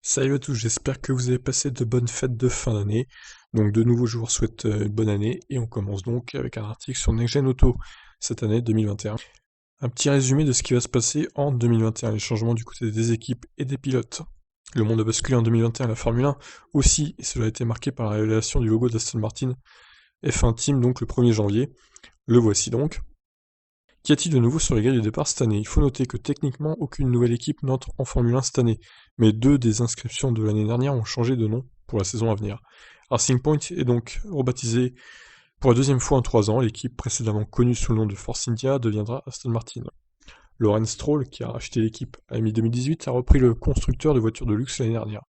Salut à tous, j'espère que vous avez passé de bonnes fêtes de fin d'année. Donc de nouveau, je vous souhaite une bonne année et on commence donc avec un article sur Next Gen Auto cette année 2021. Un petit résumé de ce qui va se passer en 2021, les changements du côté des équipes et des pilotes. Le monde a basculé en 2021, la Formule 1 aussi, et cela a été marqué par la révélation du logo d'Aston Martin F1 Team donc le 1er janvier. Le voici donc. Qu'y a-t-il de nouveau sur les grilles de départ cette année? Il faut noter que techniquement, aucune nouvelle équipe n'entre en Formule 1 cette année, mais deux des inscriptions de l'année dernière ont changé de nom pour la saison à venir. Racing Point est donc rebaptisé pour la deuxième fois en 3 ans. L'équipe précédemment connue sous le nom de Force India deviendra Aston Martin. Lawrence Stroll, qui a racheté l'équipe à mi-2018, a repris le constructeur de voitures de luxe l'année dernière.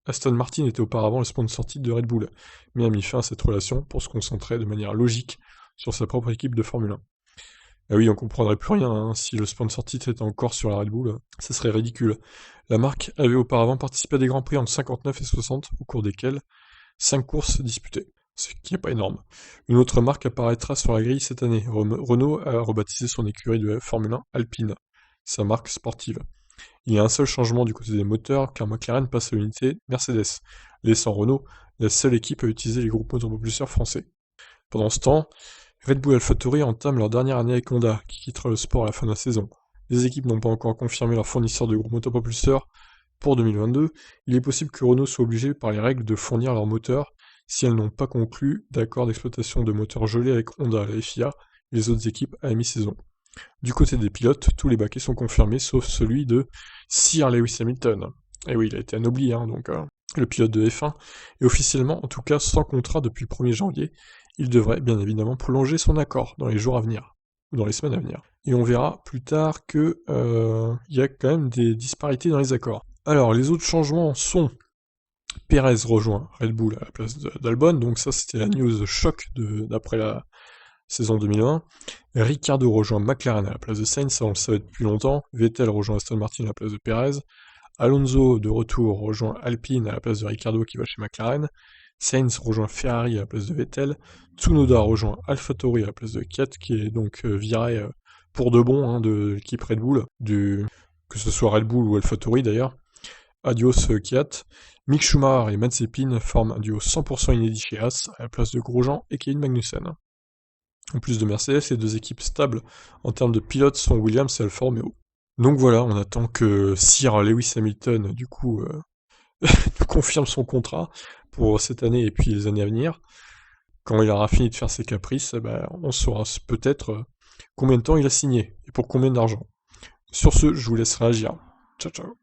Aston Martin était auparavant le sponsor titre de Red Bull, mais a mis fin à cette relation pour se concentrer de manière logique sur sa propre équipe de Formule 1. Ah oui, on comprendrait plus rien hein, si le sponsor titre était encore sur la Red Bull, ça serait ridicule. La marque avait auparavant participé à des grands prix entre 59 et 60, au cours desquels 5 courses disputées, ce qui n'est pas énorme. Une autre marque apparaîtra sur la grille cette année. Renault a rebaptisé son écurie de Formule 1 Alpine, sa marque sportive. Il y a un seul changement du côté des moteurs, car McLaren passe à l'unité Mercedes, laissant Renault la seule équipe à utiliser les groupes motopropulseurs français. Pendant ce temps, Red Bull et AlphaTauri entament leur dernière année avec Honda, qui quittera le sport à la fin de la saison. Les équipes n'ont pas encore confirmé leur fournisseur de groupes motopropulseurs pour 2022. Il est possible que Renault soit obligé par les règles de fournir leurs moteurs si elles n'ont pas conclu d'accord d'exploitation de moteurs gelés avec Honda, la FIA et les autres équipes à la mi-saison. Du côté des pilotes, tous les baquets sont confirmés sauf celui de Sir Lewis Hamilton. Et oui, il a été anobli, le pilote de F1 est officiellement, en tout cas sans contrat depuis le 1er janvier. Il devrait bien évidemment prolonger son accord dans les jours à venir, ou dans les semaines à venir. Et on verra plus tard que il y a quand même des disparités dans les accords. Alors, les autres changements sont Perez rejoint Red Bull à la place d'Albon, donc ça c'était la news choc d'après la saison 2020. Ricciardo rejoint McLaren à la place de Sainz, ça on le savait depuis longtemps. Vettel rejoint Aston Martin à la place de Perez. Alonso, de retour, rejoint Alpine à la place de Ricciardo qui va chez McLaren. Sainz rejoint Ferrari à la place de Vettel. Tsunoda rejoint AlphaTauri à la place de Kvyat, qui est donc viré pour de bon de l'équipe Red Bull, que ce soit Red Bull ou AlphaTauri d'ailleurs. Adios Kvyat. Mick Schumacher et Mazepin forment un duo 100% inédit chez Haas à la place de Grosjean et Kevin Magnussen. En plus de Mercedes, les deux équipes stables en termes de pilotes sont Williams et Alfa Romeo. Donc voilà, on attend que Sir Lewis Hamilton, du coup, confirme son contrat pour cette année et puis les années à venir. Quand il aura fini de faire ses caprices, on saura peut-être combien de temps il a signé et pour combien d'argent. Sur ce, je vous laisse réagir. Ciao ciao.